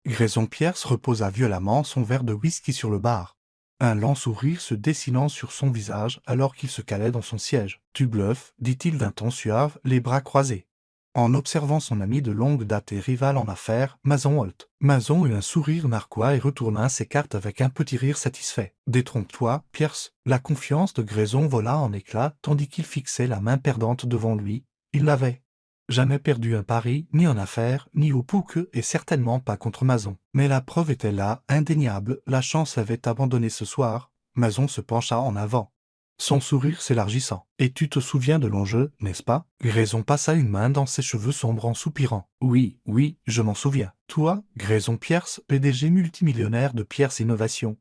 Grayson Pierce reposa violemment son verre de whisky sur le bar. Un lent sourire se dessinant sur son visage alors qu'il se calait dans son siège. « Tu bluffes, dit-il d'un ton suave, les bras croisés. En observant son ami de longue date et rival en affaires, Mason Holt. Mason eut un sourire narquois et retourna ses cartes avec un petit rire satisfait. « Détrompe-toi, Pierce. » La confiance de Grayson vola en éclats tandis qu'il fixait la main perdante devant lui. Il l'avait jamais perdu un pari, ni en affaires, ni au poker, et certainement pas contre Mason. Mais la preuve était là, indéniable, la chance l'avait abandonné ce soir. Mason se pencha en avant, son sourire s'élargissant. « Et tu te souviens de l'enjeu, n'est-ce pas ?» Grayson passa une main dans ses cheveux sombres en soupirant. « Oui, oui, je m'en souviens. Toi, Grayson Pierce, PDG multimillionnaire de Pierce Innovation.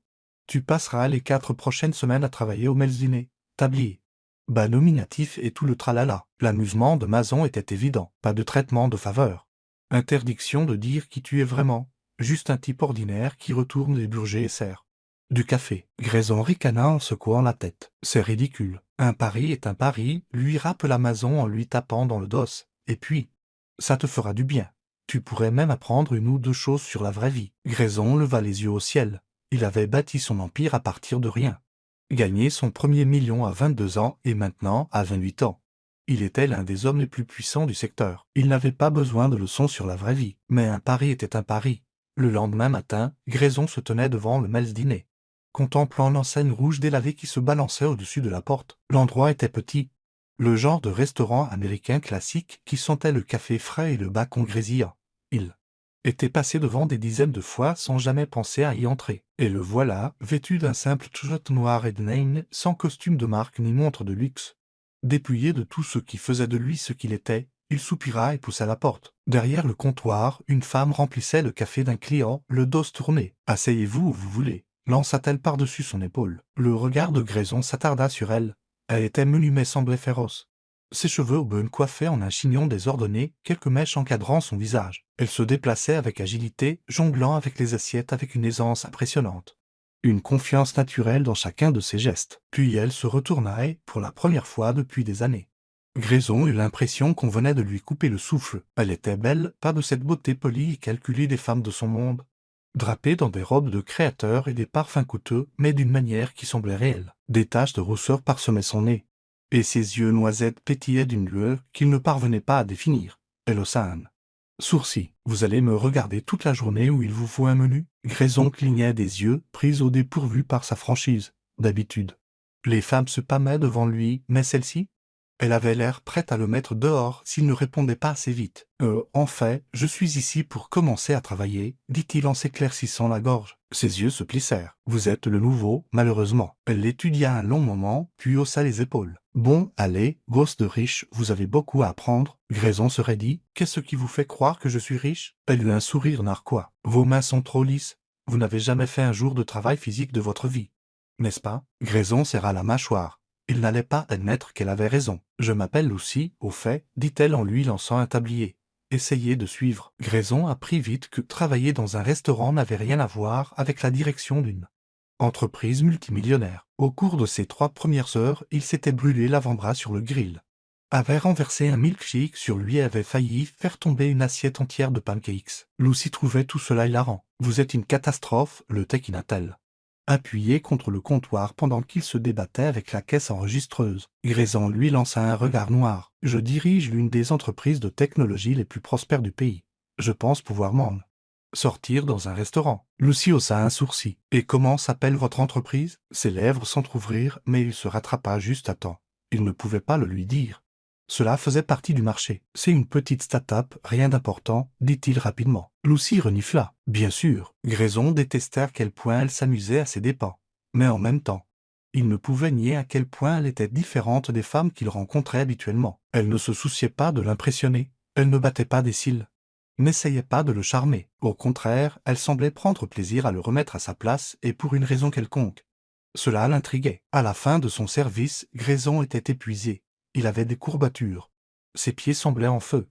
Tu passeras les 4 prochaines semaines à travailler au Melzinet. Tablier. Bas nominatif et tout le tralala. » L'amusement de Mason était évident. Pas de traitement de faveur. Interdiction de dire qui tu es vraiment. Juste un type ordinaire qui retourne des burgers et sert du café. Grayson ricana en secouant la tête. « C'est ridicule. Un pari est un pari, lui rappela Mason en lui tapant dans le dos. Et puis, ça te fera du bien. Tu pourrais même apprendre une ou deux choses sur la vraie vie. » Grayson leva les yeux au ciel. Il avait bâti son empire à partir de rien. Gagné son premier million à 22 ans et maintenant à 28 ans. Il était l'un des hommes les plus puissants du secteur. Il n'avait pas besoin de leçons sur la vraie vie. Mais un pari était un pari. Le lendemain matin, Grayson se tenait devant le Melzinet, contemplant l'enseigne rouge délavée qui se balançait au-dessus de la porte. L'endroit était petit. Le genre de restaurant américain classique qui sentait le café frais et le bacon grésillant. Il était passé devant des dizaines de fois sans jamais penser à y entrer. Et le voilà, vêtu d'un simple t-shirt noir et de name, sans costume de marque ni montre de luxe. Dépouillé de tout ce qui faisait de lui ce qu'il était, il soupira et poussa la porte. Derrière le comptoir, une femme remplissait le café d'un client, le dos tourné. « Asseyez-vous où vous voulez », lança-t-elle par-dessus son épaule. Le regard de Grayson s'attarda sur elle. Elle était menue mais semblait féroce. Ses cheveux au bun coiffés en un chignon désordonné, quelques mèches encadrant son visage. Elle se déplaçait avec agilité, jonglant avec les assiettes avec une aisance impressionnante. Une confiance naturelle dans chacun de ses gestes. Puis elle se retourna et, pour la première fois depuis des années, Grayson eut l'impression qu'on venait de lui couper le souffle. Elle était belle, pas de cette beauté polie et calculée des femmes de son monde, drapée dans des robes de créateurs et des parfums coûteux, mais d'une manière qui semblait réelle. Des taches de rousseur parsemaient son nez, et ses yeux noisettes pétillaient d'une lueur qu'il ne parvenait pas à définir. Elle haussa un sourcil. « Vous allez me regarder toute la journée ou il vous faut un menu ?» Grayson clignait des yeux, pris au dépourvu par sa franchise. D'habitude, les femmes se pâmaient devant lui, mais celle-ci, elle avait l'air prête à le mettre dehors s'il ne répondait pas assez vite. « En fait, je suis ici pour commencer à travailler, » dit-il en s'éclaircissant la gorge. Ses yeux se plissèrent. « Vous êtes le nouveau, malheureusement. » Elle l'étudia un long moment, puis haussa les épaules. « Bon, allez, gosse de riche, vous avez beaucoup à apprendre. » Grayson se raidit. « Qu'est-ce qui vous fait croire que je suis riche ?» Elle eut un sourire narquois. « Vos mains sont trop lisses. Vous n'avez jamais fait un jour de travail physique de votre vie, n'est-ce pas ?» Grayson serra la mâchoire. Il n'allait pas admettre qu'elle avait raison. « Je m'appelle Lucy, au fait, » dit-elle en lui lançant un tablier. Essayez de suivre. Grayson apprit vite que travailler dans un restaurant n'avait rien à voir avec la direction d'une entreprise multimillionnaire. Au cours de ces 3 premières heures, il s'était brûlé l'avant-bras sur le grill, avait renversé un milkshake sur lui et avait failli faire tomber une assiette entière de pancakes. Lucy trouvait tout cela hilarant. « Vous êtes une catastrophe, le taquina-t-elle, appuyé contre le comptoir pendant qu'il se débattait avec la caisse enregistreuse. Grayson lui lança un regard noir. « Je dirige l'une des entreprises de technologie les plus prospères du pays. Je pense pouvoir m'en sortir dans un restaurant. » Lucy haussa un sourcil. « Et comment s'appelle votre entreprise ?» Ses lèvres s'entr'ouvrirent, mais il se rattrapa juste à temps. Il ne pouvait pas le lui dire. Cela faisait partie du marché. « C'est une petite start-up, rien d'important, » dit-il rapidement. Lucy renifla. Bien sûr, Grayson détestait à quel point elle s'amusait à ses dépens. Mais en même temps, il ne pouvait nier à quel point elle était différente des femmes qu'il rencontrait habituellement. Elle ne se souciait pas de l'impressionner, elle ne battait pas des cils, n'essayait pas de le charmer. Au contraire, elle semblait prendre plaisir à le remettre à sa place et pour une raison quelconque. Cela l'intriguait. À la fin de son service, Grayson était épuisé. Il avait des courbatures. Ses pieds semblaient en feu.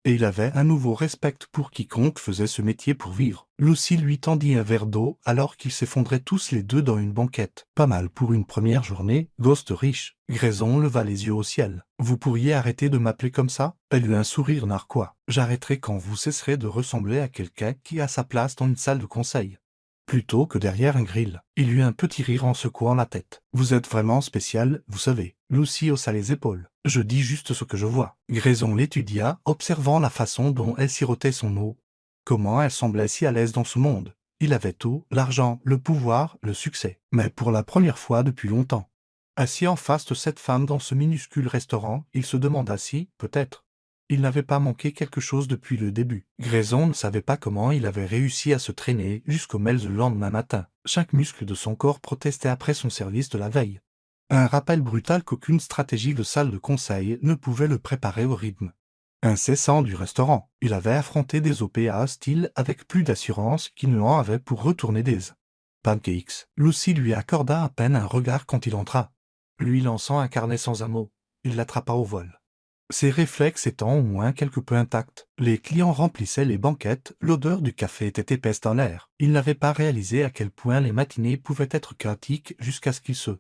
Et il avait un nouveau respect pour quiconque faisait ce métier pour vivre. Lucy lui tendit un verre d'eau alors qu'ils s'effondraient tous les deux dans une banquette. Pas mal pour une première journée, Ghost riche. Grayson leva les yeux au ciel. Vous pourriez arrêter de m'appeler comme ça? Elle eut un sourire narquois. J'arrêterai quand vous cesserez de ressembler à quelqu'un qui a sa place dans une salle de conseil. Plutôt que derrière un grill. Il eut un petit rire en secouant la tête. Vous êtes vraiment spécial, vous savez. Lucy haussa les épaules. Je dis juste ce que je vois. Grayson l'étudia, observant la façon dont elle sirotait son eau. Comment elle semblait si à l'aise dans ce monde. Il avait tout, l'argent, le pouvoir, le succès. Mais pour la première fois depuis longtemps. Assis en face de cette femme dans ce minuscule restaurant, il se demanda si, peut-être, il n'avait pas manqué quelque chose depuis le début. Grayson ne savait pas comment il avait réussi à se traîner jusqu'au Melz le lendemain matin. Chaque muscle de son corps protestait après son service de la veille. Un rappel brutal qu'aucune stratégie de salle de conseil ne pouvait le préparer au rythme incessant du restaurant. Il avait affronté des OPA hostiles avec plus d'assurance qu'il ne en avait pour retourner des pancakes. Lucy lui accorda à peine un regard quand il entra. Lui lançant un carnet sans un mot, il l'attrapa au vol. Ses réflexes étant au moins quelque peu intacts, les clients remplissaient les banquettes, l'odeur du café était épaisse dans l'air. Il n'avait pas réalisé à quel point les matinées pouvaient être chaotiques jusqu'à ce qu'il se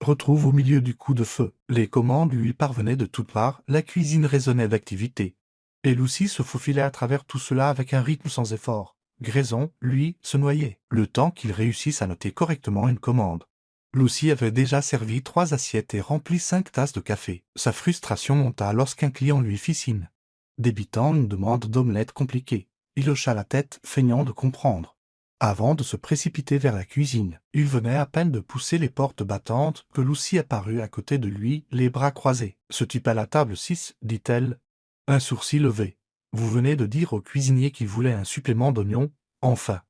retrouve au milieu du coup de feu. Les commandes lui parvenaient de toutes parts, la cuisine résonnait d'activité. Et Lucy se faufilait à travers tout cela avec un rythme sans effort. Grayson, lui, se noyait, le temps qu'il réussisse à noter correctement une commande. Lucy avait déjà servi 3 assiettes et rempli 5 tasses de café. Sa frustration monta lorsqu'un client lui fit signe, débitant une demande d'omelette compliquée. Il hocha la tête, feignant de comprendre. Avant de se précipiter vers la cuisine, il venait à peine de pousser les portes battantes que Lucy apparut à côté de lui, les bras croisés. « Ce type à la table 6, dit-elle, un sourcil levé. Vous venez de dire au cuisinier qu'il voulait un supplément d'oignons, enfin.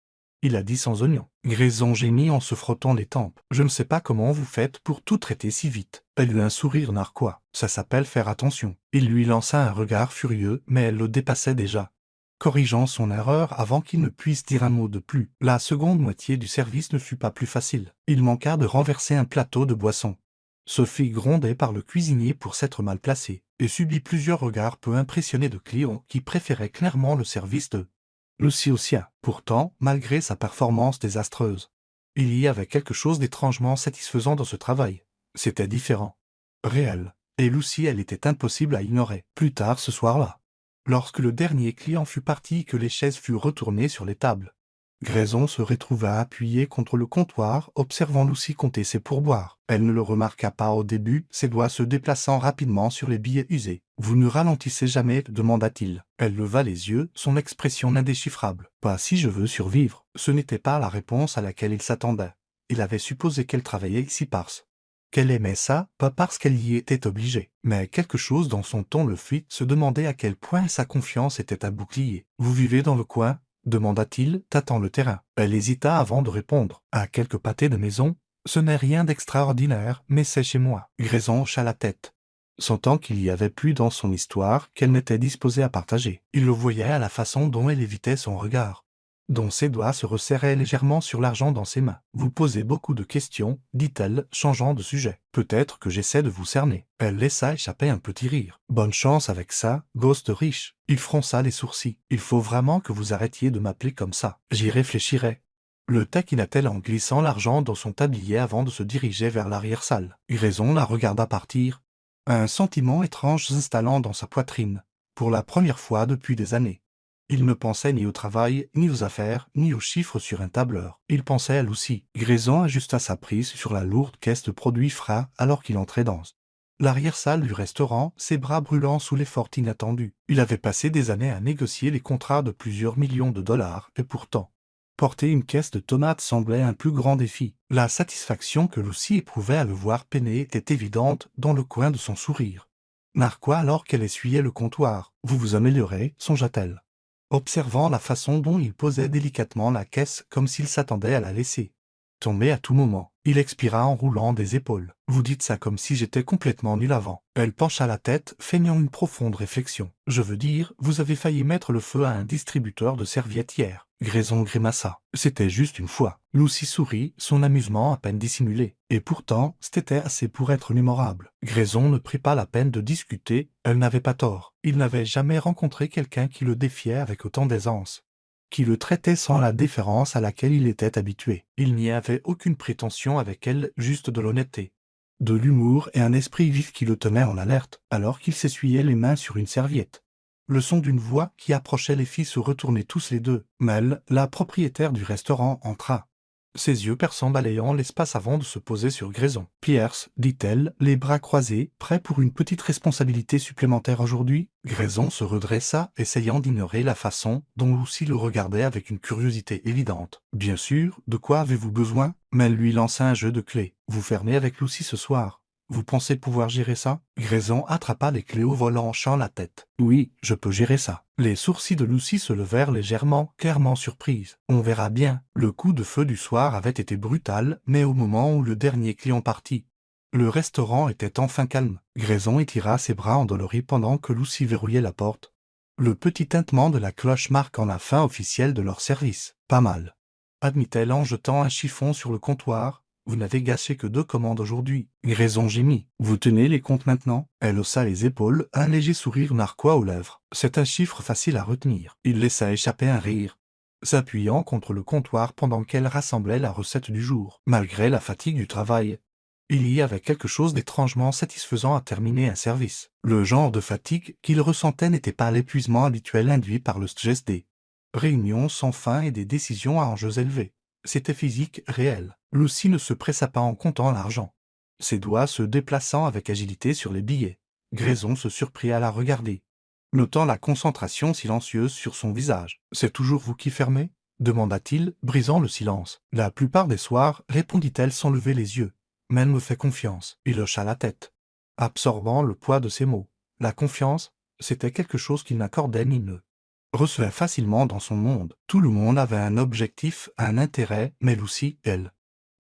Il a dit sans oignons. » Grayson gémit en se frottant les tempes. « Je ne sais pas comment vous faites pour tout traiter si vite. » Elle eut un sourire narquois. « Ça s'appelle faire attention. » Il lui lança un regard furieux, mais elle le dépassait déjà. Corrigeant son erreur avant qu'il ne puisse dire un mot de plus. La seconde moitié du service ne fut pas plus facile. Il manqua de renverser un plateau de boissons. Se fit gronder par le cuisinier pour s'être mal placé, et subit plusieurs regards peu impressionnés de clients qui préféraient clairement le service de Lucy au sien. Pourtant, malgré sa performance désastreuse, il y avait quelque chose d'étrangement satisfaisant dans ce travail. C'était différent. Réel. Et Lucy, elle était impossible à ignorer. Plus tard ce soir-là, lorsque le dernier client fut parti et que les chaises furent retournées sur les tables, Grayson se retrouva appuyé contre le comptoir, observant Lucy compter ses pourboires. Elle ne le remarqua pas au début, ses doigts se déplaçant rapidement sur les billets usés. « Vous ne ralentissez jamais ?» demanda-t-il. Elle leva les yeux, son expression indéchiffrable. « Pas si je veux survivre. » Ce n'était pas la réponse à laquelle il s'attendait. Il avait supposé qu'elle travaillait ici parce qu'elle aimait ça, pas parce qu'elle y était obligée. Mais quelque chose dans son ton le fit se demander à quel point sa confiance était un bouclier. « Vous vivez dans le coin ?» demanda-t-il, tâtant le terrain. Elle hésita avant de répondre. « À quelques pâtés de maison. Ce n'est rien d'extraordinaire, mais c'est chez moi. » Grayson hocha la tête, sentant qu'il y avait plus dans son histoire qu'elle n'était disposée à partager. Il le voyait à la façon dont elle évitait son regard, dont ses doigts se resserraient légèrement sur l'argent dans ses mains. « Vous posez beaucoup de questions, dit-elle, changeant de sujet. Peut-être que j'essaie de vous cerner. » Elle laissa échapper un petit rire. « Bonne chance avec ça, Ghost riche. » Il fronça les sourcils. « Il faut vraiment que vous arrêtiez de m'appeler comme ça. J'y réfléchirai. » Le taquina-t-elle en glissant l'argent dans son tablier avant de se diriger vers l'arrière-salle. Grayson la regarda partir, un sentiment étrange s'installant dans sa poitrine, pour la première fois depuis des années. Il ne pensait ni au travail, ni aux affaires, ni aux chiffres sur un tableur. Il pensait à Lucy. Grayson ajusta sa prise sur la lourde caisse de produits frais alors qu'il entrait dans l'arrière-salle du restaurant, ses bras brûlant sous l'effort inattendu. Il avait passé des années à négocier les contrats de plusieurs millions de dollars, et pourtant, porter une caisse de tomates semblait un plus grand défi. La satisfaction que Lucy éprouvait à le voir peiner était évidente dans le coin de son sourire. Narquois alors qu'elle essuyait le comptoir. « Vous vous améliorez, songea-t-elle, observant la façon dont il posait délicatement la caisse comme s'il s'attendait à la laisser tomber à tout moment. Il expira en roulant des épaules. Vous dites ça comme si j'étais complètement nul avant. Elle pencha la tête, feignant une profonde réflexion. Je veux dire, vous avez failli mettre le feu à un distributeur de serviettes hier. Grayson grimaça. C'était juste une fois. Lucy sourit, son amusement à peine dissimulé. Et pourtant, c'était assez pour être mémorable. Grayson ne prit pas la peine de discuter, elle n'avait pas tort. Il n'avait jamais rencontré quelqu'un qui le défiait avec autant d'aisance, qui le traitait sans la déférence à laquelle il était habitué. Il n'y avait aucune prétention avec elle, juste de l'honnêteté, de l'humour et un esprit vif qui le tenait en alerte, alors qu'il s'essuyait les mains sur une serviette. Le son d'une voix qui approchait les filles se retournaient tous les deux. Mel, la propriétaire du restaurant, entra, ses yeux perçants balayant l'espace avant de se poser sur Grayson. « Pierce, dit-elle, les bras croisés, prêt pour une petite responsabilité supplémentaire aujourd'hui ?» Grayson se redressa, essayant d'ignorer la façon dont Lucy le regardait avec une curiosité évidente. « Bien sûr, de quoi avez-vous besoin ?» Mel lui lança un jeu de clés. « Vous fermez avec Lucy ce soir. Vous pensez pouvoir gérer ça ?» Grayson attrapa les clés au vol en hochant la tête. « Oui, je peux gérer ça. » Les sourcils de Lucy se levèrent légèrement, clairement surprise. « On verra bien. » Le coup de feu du soir avait été brutal, mais au moment où le dernier client partit, le restaurant était enfin calme. Grayson étira ses bras endoloris pendant que Lucy verrouillait la porte. Le petit tintement de la cloche marquant la fin officielle de leur service. « Pas mal, » admit-elle en jetant un chiffon sur le comptoir. « Vous n'avez gâché que 2 commandes aujourd'hui. » Grayson gémit. « Vous tenez les comptes maintenant ?» Elle haussa les épaules, un léger sourire narquois aux lèvres. « C'est un chiffre facile à retenir. » Il laissa échapper un rire, s'appuyant contre le comptoir pendant qu'elle rassemblait la recette du jour. Malgré la fatigue du travail, il y avait quelque chose d'étrangement satisfaisant à terminer un service. Le genre de fatigue qu'il ressentait n'était pas l'épuisement habituel induit par le stress des réunions sans fin et des décisions à enjeux élevés. C'était physique, réel. Lucy ne se pressa pas en comptant l'argent, ses doigts se déplaçant avec agilité sur les billets. Grayson se surprit à la regarder, notant la concentration silencieuse sur son visage. « C'est toujours vous qui fermez ?» demanda-t-il, brisant le silence. « La plupart des soirs, répondit-elle sans lever les yeux. Mais elle me fait confiance. » Il hocha la tête, absorbant le poids de ses mots. La confiance, c'était quelque chose qu'il n'accordait ni ne recevait facilement dans son monde. Tout le monde avait un objectif, un intérêt, mais Lucy, elle,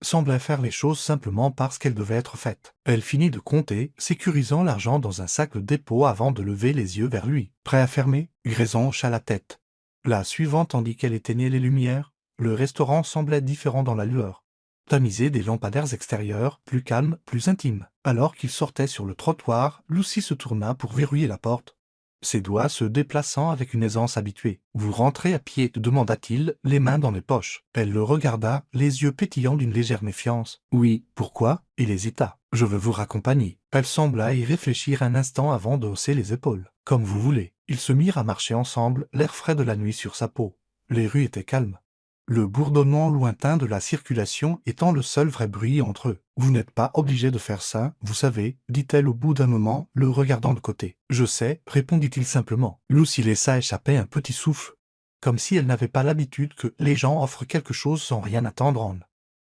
semblait faire les choses simplement parce qu'elles devaient être faites. Elle finit de compter, sécurisant l'argent dans un sac de dépôt avant de lever les yeux vers lui. « Prêt à fermer ?» Grayson hocha la tête. La suivante tandis qu'elle éteignait les lumières, le restaurant semblait différent dans la lueur, tamisé des lampadaires extérieurs, plus calme, plus intime. Alors qu'il sortait sur le trottoir, Lucy se tourna pour verrouiller la porte, ses doigts se déplaçant avec une aisance habituée. « Vous rentrez à pied ?» demanda-t-il, les mains dans les poches. Elle le regarda, les yeux pétillants d'une légère méfiance. « Oui, pourquoi ?» Il hésita. « Je veux vous raccompagner. » Elle sembla y réfléchir un instant avant de hausser les épaules. « Comme vous voulez. » Ils se mirent à marcher ensemble, l'air frais de la nuit sur sa peau. Les rues étaient calmes, le bourdonnement lointain de la circulation étant le seul vrai bruit entre eux. « Vous n'êtes pas obligé de faire ça, vous savez, » dit-elle au bout d'un moment, le regardant de côté. « Je sais, » répondit-il simplement. Lucy laissa échapper un petit souffle, comme si elle n'avait pas l'habitude que les gens offrent quelque chose sans rien attendre en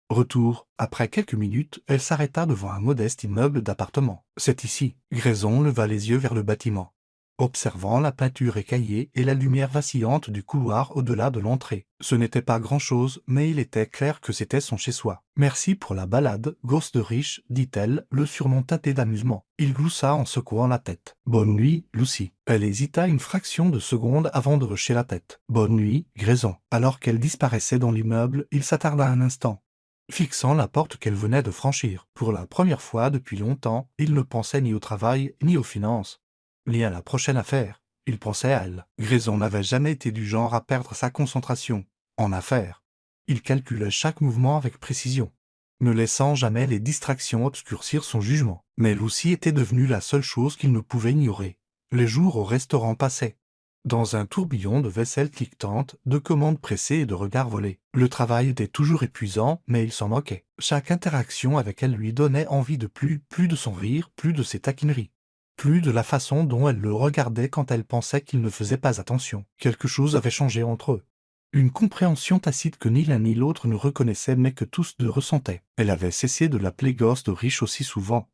retour. Après quelques minutes, elle s'arrêta devant un modeste immeuble d'appartement. « C'est ici. » Grayson leva les yeux vers le bâtiment, observant la peinture écaillée et la lumière vacillante du couloir au-delà de l'entrée. Ce n'était pas grand-chose, mais il était clair que c'était son chez-soi. « Merci pour la balade, gosse de riche, » dit-elle, le surnom teinté d'amusement. Il gloussa en secouant la tête. « Bonne nuit, Lucy. » Elle hésita une fraction de seconde avant de hocher la tête. « Bonne nuit, Grayson. » Alors qu'elle disparaissait dans l'immeuble, il s'attarda un instant, fixant la porte qu'elle venait de franchir. Pour la première fois depuis longtemps, il ne pensait ni au travail, ni aux finances, ni à la prochaine affaire. Il pensait à elle. Grayson n'avait jamais été du genre à perdre sa concentration en affaires. Il calculait chaque mouvement avec précision, ne laissant jamais les distractions obscurcir son jugement. Mais Lucy était devenue la seule chose qu'il ne pouvait ignorer. Les jours au restaurant passaient dans un tourbillon de vaisselle cliquetante, de commandes pressées et de regards volés. Le travail était toujours épuisant, mais il s'en moquait. Chaque interaction avec elle lui donnait envie de plus de son rire, plus de ses taquineries, plus de la façon dont elle le regardait quand elle pensait qu'il ne faisait pas attention. Quelque chose avait changé entre eux. Une compréhension tacite que ni l'un ni l'autre ne reconnaissaient mais que tous deux ressentaient. Elle avait cessé de l'appeler gosse de riche aussi souvent,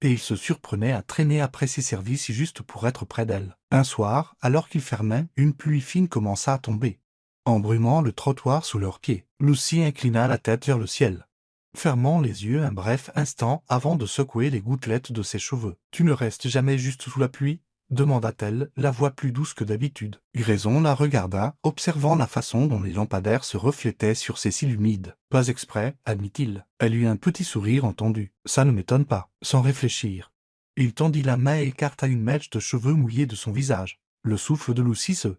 et il se surprenait à traîner après ses services juste pour être près d'elle. Un soir, alors qu'il fermait, une pluie fine commença à tomber, embrumant le trottoir sous leurs pieds. Lucy inclina la tête vers le ciel, fermant les yeux un bref instant avant de secouer les gouttelettes de ses cheveux. « Tu ne restes jamais juste sous la pluie ?» demanda-t-elle, la voix plus douce que d'habitude. Grayson la regarda, observant la façon dont les lampadaires se reflétaient sur ses cils humides. « Pas exprès, admit-il. » Elle eut un petit sourire entendu. « Ça ne m'étonne pas. » Sans réfléchir. Il tendit la main et écarta une mèche de cheveux mouillés de son visage. Le souffle de Lucy se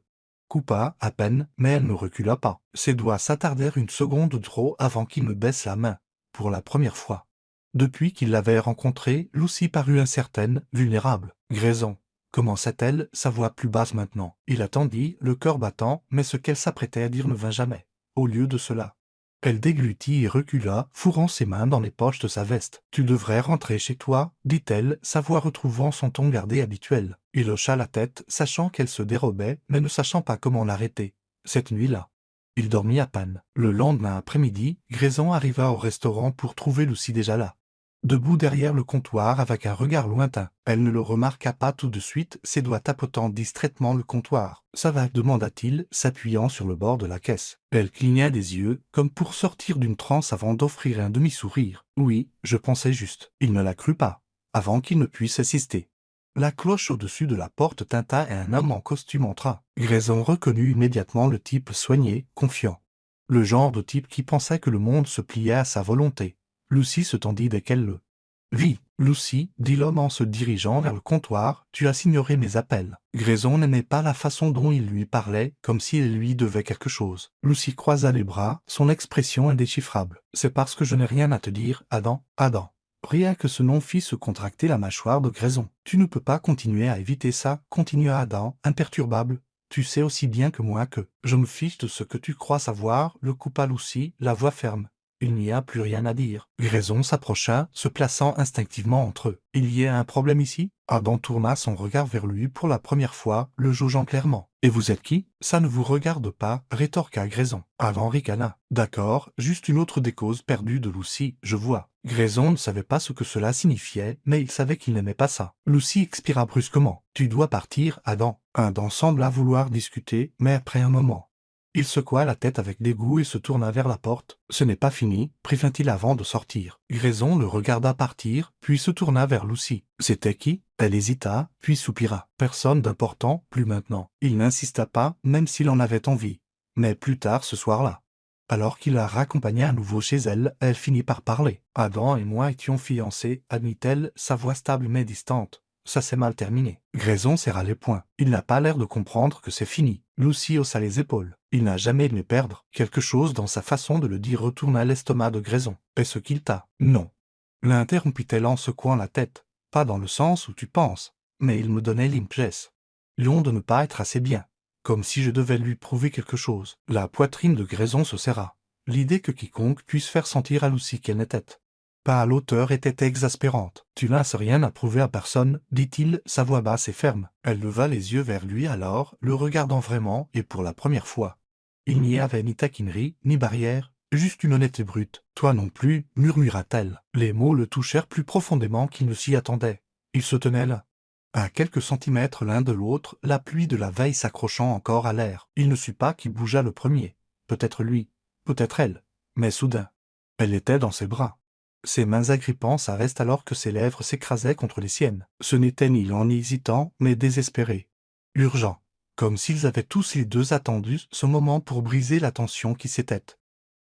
coupa à peine, mais elle ne recula pas. Ses doigts s'attardèrent une seconde trop avant qu'il ne baisse la main. Pour la première fois. Depuis qu'il l'avait rencontrée, Lucy parut incertaine, vulnérable. « Grayson !» commença-t-elle, sa voix plus basse maintenant. Il attendit, le cœur battant, mais ce qu'elle s'apprêtait à dire ne vint jamais. Au lieu de cela, elle déglutit et recula, fourrant ses mains dans les poches de sa veste. « Tu devrais rentrer chez toi, dit-elle, sa voix retrouvant son ton gardé habituel. Il hocha la tête, sachant qu'elle se dérobait, mais ne sachant pas comment l'arrêter. Cette nuit-là, il dormit à peine. Le lendemain après-midi, Grayson arriva au restaurant pour trouver Lucy déjà là. Debout derrière le comptoir avec un regard lointain. Elle ne le remarqua pas tout de suite, ses doigts tapotant distraitement le comptoir. « Ça va ?» demanda-t-il, s'appuyant sur le bord de la caisse. Elle cligna des yeux, comme pour sortir d'une transe avant d'offrir un demi-sourire. « Oui, je pensais juste. » Il ne la crut pas, avant qu'il ne puisse assister. La cloche au-dessus de la porte tinta et un homme en costume entra. Grayson reconnut immédiatement le type soigné, confiant. Le genre de type qui pensait que le monde se pliait à sa volonté. Lucy se tendit dès qu'elle le vit. « Lucy, dit l'homme en se dirigeant vers le comptoir, tu as ignoré mes appels. » Grayson n'aimait pas la façon dont il lui parlait, comme s'il lui devait quelque chose. Lucy croisa les bras, son expression indéchiffrable. « C'est parce que je n'ai rien à te dire, Adam. » Adam. Rien que ce nom fit se contracter la mâchoire de Grayson. « Tu ne peux pas continuer à éviter ça, » continua Adam, imperturbable. « Tu sais aussi bien que moi que je me fiche de ce que tu crois savoir, » le coupa Lucy, la voix ferme. Il n'y a plus rien à dire. Grayson s'approcha, se plaçant instinctivement entre eux. « Il y a un problème ici ?» Adam tourna son regard vers lui pour la première fois, le jaugeant clairement. « Et vous êtes qui ?»« Ça ne vous regarde pas, » rétorqua Grayson. Adam ricana. « D'accord, juste une autre des causes perdues de Lucy, je vois. » Grayson ne savait pas ce que cela signifiait, mais il savait qu'il n'aimait pas ça. Lucy expira brusquement. « Tu dois partir, Adam. » Adam sembla vouloir discuter, mais après un moment, il secoua la tête avec dégoût et se tourna vers la porte. « Ce n'est pas fini, » prévint-il avant de sortir. Grayson le regarda partir, puis se tourna vers Lucy. « C'était qui ?» Elle hésita, puis soupira. « Personne d'important, plus maintenant. » Il n'insista pas, même s'il en avait envie. Mais plus tard ce soir-là, alors qu'il la raccompagna à nouveau chez elle, elle finit par parler. « Adam et moi étions fiancés, » admit-elle, sa voix stable mais distante. « Ça s'est mal terminé. » Grayson serra les poings. Il n'a pas l'air de comprendre que c'est fini. Lucy haussa les épaules. Il n'a jamais aimé perdre. Quelque chose dans sa façon de le dire retourna l'estomac de Grayson. « Est-ce qu'il t'a ?»« Non. » L'interrompit-elle en secouant la tête. « Pas dans le sens où tu penses. Mais il me donnait l'impression de ne pas être assez bien. Comme si je devais lui prouver quelque chose. » La poitrine de Grayson se serra. L'idée que quiconque puisse faire sentir à Lucy qu'elle n'était pas à l'auteur était exaspérante. « Tu n'as rien à prouver à personne, » dit-il, sa voix basse et ferme. Elle leva les yeux vers lui alors, le regardant vraiment, et pour la première fois. Il n'y avait ni taquinerie, ni barrière, juste une honnêteté brute. « Toi non plus, » murmura-t-elle. Les mots le touchèrent plus profondément qu'il ne s'y attendait. Ils se tenaient là, à quelques centimètres l'un de l'autre, la pluie de la veille s'accrochant encore à l'air. Il ne sut pas qui bougea le premier. Peut-être lui, peut-être elle. Mais soudain, elle était dans ses bras. Ses mains agrippant sa veste alors que ses lèvres s'écrasaient contre les siennes. Ce n'était ni lent ni hésitant, mais désespéré. Urgent. Comme s'ils avaient tous les deux attendu ce moment pour briser la tension qui s'était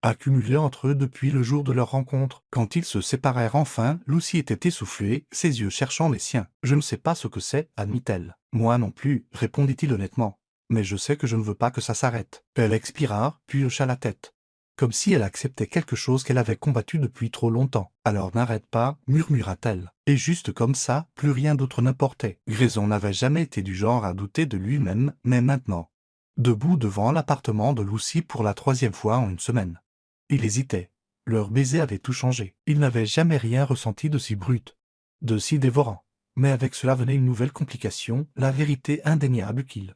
accumulée entre eux depuis le jour de leur rencontre. Quand ils se séparèrent enfin, Lucy était essoufflée, ses yeux cherchant les siens. « Je ne sais pas ce que c'est, » admit-elle. « Moi non plus, » répondit-il honnêtement. « Mais je sais que je ne veux pas que ça s'arrête. » Elle expira, puis hocha la tête. Comme si elle acceptait quelque chose qu'elle avait combattu depuis trop longtemps. « Alors n'arrête pas, » murmura-t-elle. Et juste comme ça, plus rien d'autre n'importait. Grayson n'avait jamais été du genre à douter de lui-même, mais maintenant, debout devant l'appartement de Lucy pour la 3e fois en une semaine, il hésitait. Leur baiser avait tout changé. Il n'avait jamais rien ressenti de si brut, de si dévorant. Mais avec cela venait une nouvelle complication, la vérité indéniable qu'il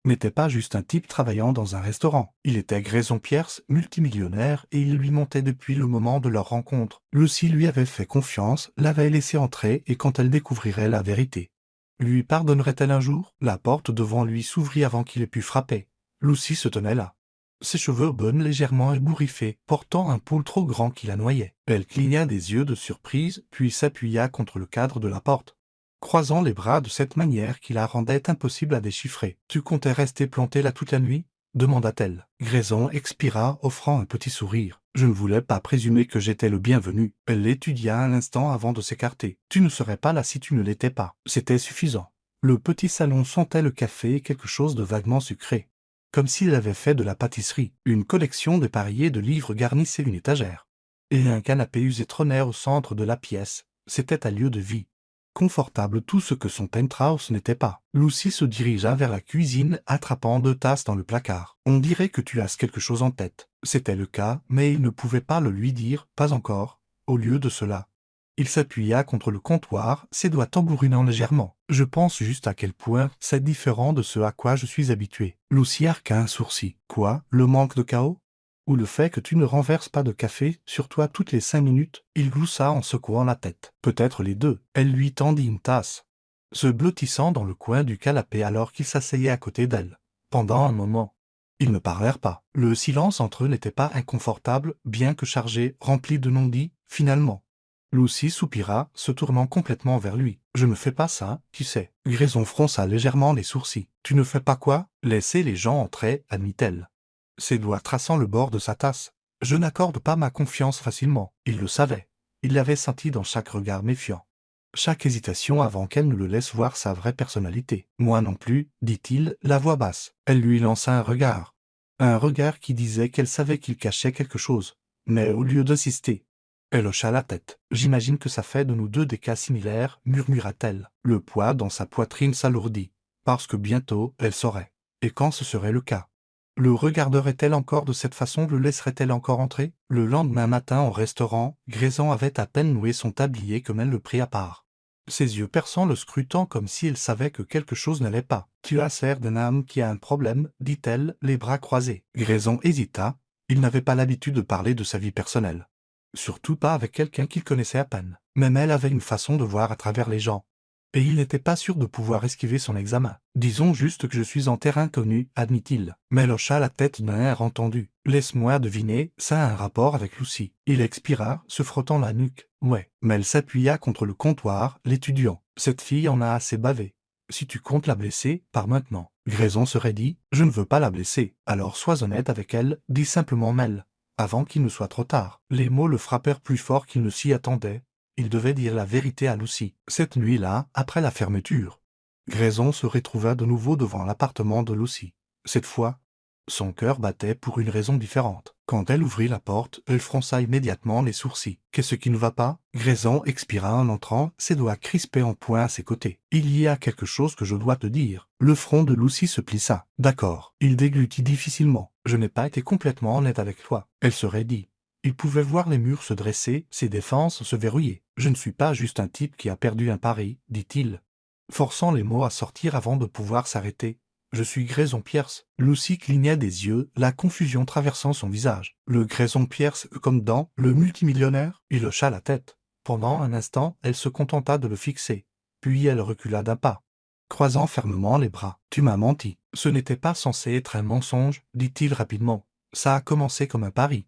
n'était pas juste un type travaillant dans un restaurant. Il était Grayson Pierce, multimillionnaire, et il lui montait depuis le moment de leur rencontre. Lucy lui avait fait confiance, l'avait laissé entrer, et quand elle découvrirait la vérité, lui pardonnerait-elle un jour? La porte devant lui s'ouvrit avant qu'il ait pu frapper. Lucy se tenait là, Ses cheveux bruns légèrement ébouriffés, portant un poil trop grand qui la noyait. Elle cligna des yeux de surprise, puis s'appuya contre le cadre de la porte, croisant les bras de cette manière qui la rendait impossible à déchiffrer. « Tu comptais rester planté là toute la nuit ?» demanda-t-elle. Grayson expira, offrant un petit sourire. « Je ne voulais pas présumer que j'étais le bienvenu. » Elle l'étudia un instant avant de s'écarter. « Tu ne serais pas là si tu ne l'étais pas. » C'était suffisant. Le petit salon sentait le café et quelque chose de vaguement sucré, comme s'il avait fait de la pâtisserie. Une collection dépareillée de livres garnissait une étagère, et un canapé usé trônait au centre de la pièce. C'était un lieu de vie. Confortable, tout ce que son penthouse n'était pas. Lucy se dirigea vers la cuisine, attrapant 2 tasses dans le placard. « On dirait que tu as quelque chose en tête. » C'était le cas, mais il ne pouvait pas le lui dire, pas encore. Au lieu de cela, il s'appuya contre le comptoir, ses doigts tambourinant légèrement. « Je pense juste à quel point c'est différent de ce à quoi je suis habitué. » Lucy arqua un sourcil. « Quoi? Le manque de chaos? Ou le fait que tu ne renverses pas de café sur toi toutes les 5 minutes ?» Il gloussa en secouant la tête. « Peut-être les deux. » Elle lui tendit une tasse, se blottissant dans le coin du canapé alors qu'il s'asseyait à côté d'elle. Pendant un moment, ils ne parlèrent pas. Le silence entre eux n'était pas inconfortable, bien que chargé, rempli de non-dits. Finalement, Lucy soupira, se tournant complètement vers lui. « Je ne fais pas ça, tu sais. » Grayson fronça légèrement les sourcils. « Tu ne fais pas quoi? » « Laisser les gens entrer, » admit-elle, ses doigts traçant le bord de sa tasse. « Je n'accorde pas ma confiance facilement. » Il le savait. Il l'avait senti dans chaque regard méfiant, chaque hésitation avant qu'elle ne le laisse voir sa vraie personnalité. « Moi non plus, » dit-il, la voix basse. Elle lui lança un regard. Un regard qui disait qu'elle savait qu'il cachait quelque chose. Mais au lieu d'insister, elle hocha la tête. « J'imagine que ça fait de nous deux des cas similaires, » murmura-t-elle. Le poids dans sa poitrine s'alourdit. Parce que bientôt, elle saurait. Et quand ce serait le cas? Le regarderait-elle encore de cette façon? Le laisserait-elle encore entrer? Le lendemain matin au restaurant, Grayson avait à peine noué son tablier que Mel le prit à part, ses yeux perçants le scrutant comme si elle savait que quelque chose n'allait pas. « Tu as l'air d'un homme qui a un problème, » dit-elle, les bras croisés. Grayson hésita. Il n'avait pas l'habitude de parler de sa vie personnelle, surtout pas avec quelqu'un qu'il connaissait à peine. Même elle avait une façon de voir à travers les gens, et il n'était pas sûr de pouvoir esquiver son examen. « Disons juste que je suis en terrain connu, » admit-il. Mais elle hocha la tête d'un air entendu. « Laisse-moi deviner, ça a un rapport avec Lucy. » Il expira, se frottant la nuque. « Ouais. » Mais elle s'appuya contre le comptoir, l'étudiant. « Cette fille en a assez bavé. Si tu comptes la blesser, pars maintenant. » Grayson serait dit, « Je ne veux pas la blesser. » « Alors sois honnête avec elle, » dit simplement Mel, avant qu'il ne soit trop tard. Les mots le frappèrent plus fort qu'il ne s'y attendait. Il devait dire la vérité à Lucy. Cette nuit-là, après la fermeture, Grayson se retrouva de nouveau devant l'appartement de Lucy. Cette fois, son cœur battait pour une raison différente. Quand elle ouvrit la porte, elle fronça immédiatement les sourcils. « Qu'est-ce qui ne va pas ?» Grayson expira en entrant, ses doigts crispés en poing à ses côtés. « Il y a quelque chose que je dois te dire. » Le front de Lucy se plissa. « D'accord. » Il déglutit difficilement. « Je n'ai pas été complètement honnête avec toi. » Elle se raidit. Il pouvait voir les murs se dresser, ses défenses se verrouiller. « Je ne suis pas juste un type qui a perdu un pari, » dit-il, forçant les mots à sortir avant de pouvoir s'arrêter. « Je suis Grayson Pierce. » Lucy cligna des yeux, la confusion traversant son visage. « Le Grayson Pierce comme dans le multimillionnaire ?» Il hocha la tête. Pendant un instant, elle se contenta de le fixer. Puis elle recula d'un pas, croisant fermement les bras. « Tu m'as menti. » « Ce n'était pas censé être un mensonge, » dit-il rapidement. « Ça a commencé comme un pari.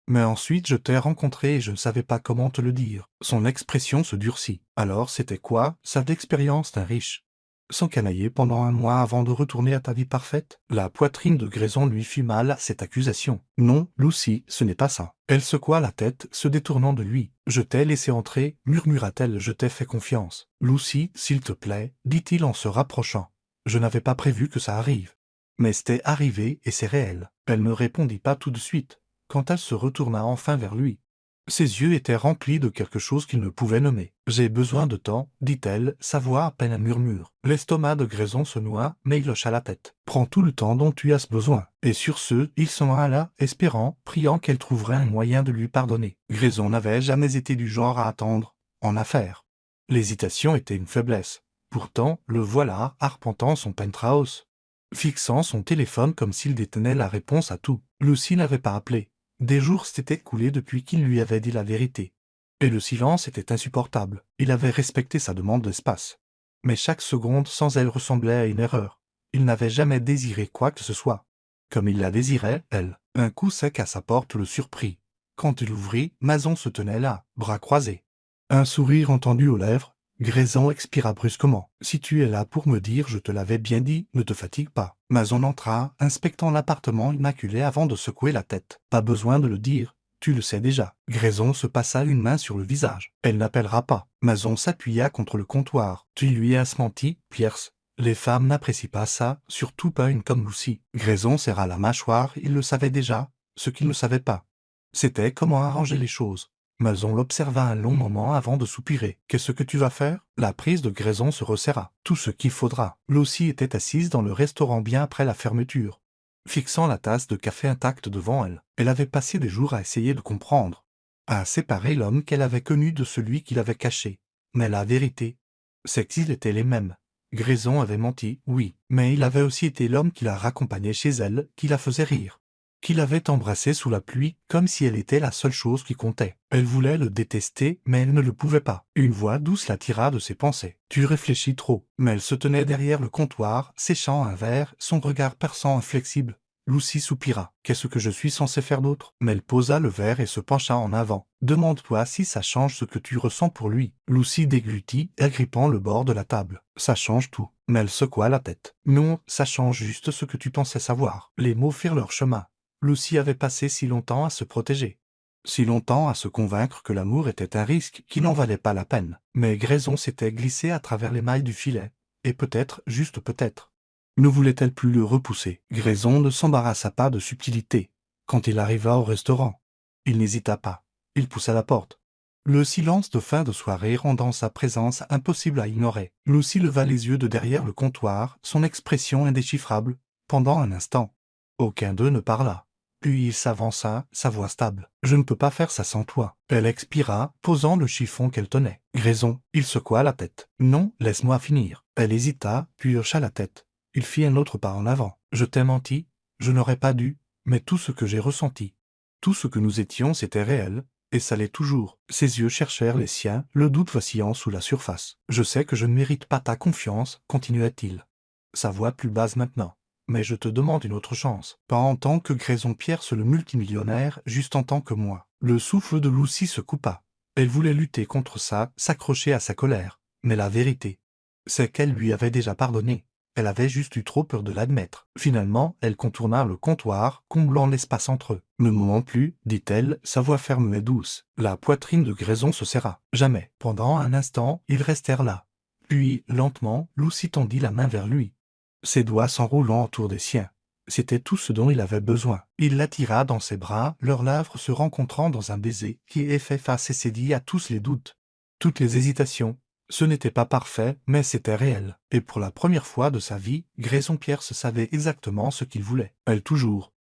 Mais ensuite je t'ai rencontré et je ne savais pas comment te le dire. » Son expression se durcit. « Alors c'était quoi ça d'expérience d'un riche? S'encanailler pendant un mois avant de retourner à ta vie parfaite ?» La poitrine de Grayson lui fit mal à cette accusation. « Non, Lucy, ce n'est pas ça. » Elle secoua la tête, se détournant de lui. « Je t'ai laissé entrer, » murmura-t-elle, « je t'ai fait confiance. »« Lucy, s'il te plaît, » dit-il en se rapprochant. « Je n'avais pas prévu que ça arrive. Mais c'était arrivé et c'est réel. » Elle ne répondit pas tout de suite. Quand elle se retourna enfin vers lui, ses yeux étaient remplis de quelque chose qu'il ne pouvait nommer. « J'ai besoin de temps, » dit-elle, sa voix à peine un murmure. L'estomac de Grayson se noua, mais il hocha la tête. « Prends tout le temps dont tu as besoin. » Et sur ce, il s'en alla, espérant, priant qu'elle trouverait un moyen de lui pardonner. Grayson n'avait jamais été du genre à attendre, en affaires. L'hésitation était une faiblesse. Pourtant, le voilà arpentant son penthouse, fixant son téléphone comme s'il détenait la réponse à tout. Lucy n'avait pas appelé. Des jours s'étaient écoulés depuis qu'il lui avait dit la vérité. Et le silence était insupportable. Il avait respecté sa demande d'espace. Mais chaque seconde sans elle ressemblait à une erreur. Il n'avait jamais désiré quoi que ce soit comme il la désirait, elle. Un coup sec à sa porte le surprit. Quand il ouvrit, Mason se tenait là, bras croisés. Un sourire entendu aux lèvres, Grayson expira brusquement. « Si tu es là pour me dire je te l'avais bien dit, ne te fatigue pas. » Mason entra, inspectant l'appartement immaculé avant de secouer la tête. « Pas besoin de le dire, tu le sais déjà. » Grayson se passa une main sur le visage. « Elle n'appellera pas. » Mason s'appuya contre le comptoir. « Tu lui as menti, Pierce. Les femmes n'apprécient pas ça, surtout pas une comme Lucy. » Grayson serra la mâchoire, il le savait déjà. Ce qu'il ne savait pas, c'était comment arranger les choses. Mason l'observa un long moment avant de soupirer. « Qu'est-ce que tu vas faire ?» La prise de Grayson se resserra. « Tout ce qu'il faudra. » Lucy était assise dans le restaurant bien après la fermeture, fixant la tasse de café intacte devant elle. Elle avait passé des jours à essayer de comprendre, à séparer l'homme qu'elle avait connu de celui qu'il avait caché. Mais la vérité, c'est qu'ils étaient les mêmes. Grayson avait menti, oui, mais il avait aussi été l'homme qui la raccompagnait chez elle, qui la faisait rire, qui l'avait embrassée sous la pluie, comme si elle était la seule chose qui comptait. Elle voulait le détester, mais elle ne le pouvait pas. Une voix douce la tira de ses pensées. « Tu réfléchis trop. » Mais elle se tenait derrière le comptoir, séchant un verre, son regard perçant inflexible. Lucy soupira. « Qu'est-ce que je suis censé faire d'autre ?» Mais elle posa le verre et se pencha en avant. « Demande-toi si ça change ce que tu ressens pour lui. » Lucy déglutit, agrippant le bord de la table. « Ça change tout. » Mais elle secoua la tête. « Non, ça change juste ce que tu pensais savoir. » Les mots firent leur chemin. Lucy avait passé si longtemps à se protéger, si longtemps à se convaincre que l'amour était un risque qui n'en valait pas la peine. Mais Grayson s'était glissé à travers les mailles du filet, et peut-être, juste peut-être, ne voulait-elle plus le repousser. Grayson ne s'embarrassa pas de subtilité. Quand il arriva au restaurant, il n'hésita pas. Il poussa la porte. Le silence de fin de soirée rendant sa présence impossible à ignorer. Lucy leva les yeux de derrière le comptoir, son expression indéchiffrable. Pendant un instant, aucun d'eux ne parla. Puis il s'avança, sa voix stable. « Je ne peux pas faire ça sans toi. » Elle expira, posant le chiffon qu'elle tenait. « Grayson. » Il secoua la tête. « Non, laisse-moi finir. » Elle hésita, puis hocha la tête. Il fit un autre pas en avant. « Je t'ai menti. Je n'aurais pas dû. Mais tout ce que j'ai ressenti, tout ce que nous étions, c'était réel. Et ça l'est toujours. » Ses yeux cherchèrent les siens, le doute vacillant sous la surface. « Je sais que je ne mérite pas ta confiance, » continua-t-il. Sa voix plus basse maintenant. « Mais je te demande une autre chance. Pas en tant que Grayson Pierce le multimillionnaire, juste en tant que moi. » Le souffle de Lucy se coupa. Elle voulait lutter contre ça, s'accrocher à sa colère. Mais la vérité, c'est qu'elle lui avait déjà pardonné. Elle avait juste eu trop peur de l'admettre. Finalement, elle contourna le comptoir, comblant l'espace entre eux. « Ne me mens plus, » dit-elle, sa voix ferme mais douce. La poitrine de Grayson se serra. Jamais. Pendant un instant, ils restèrent là. Puis, lentement, Lucy tendit la main vers lui, ses doigts s'enroulant autour des siens. C'était tout ce dont il avait besoin. Il l'attira dans ses bras, leurs lèvres se rencontrant dans un baiser qui ait fait face et cédit à tous les doutes, toutes les hésitations. Ce n'était pas parfait, mais c'était réel. Et pour la première fois de sa vie, Grayson Pierce savait exactement ce qu'il voulait. Elle toujours.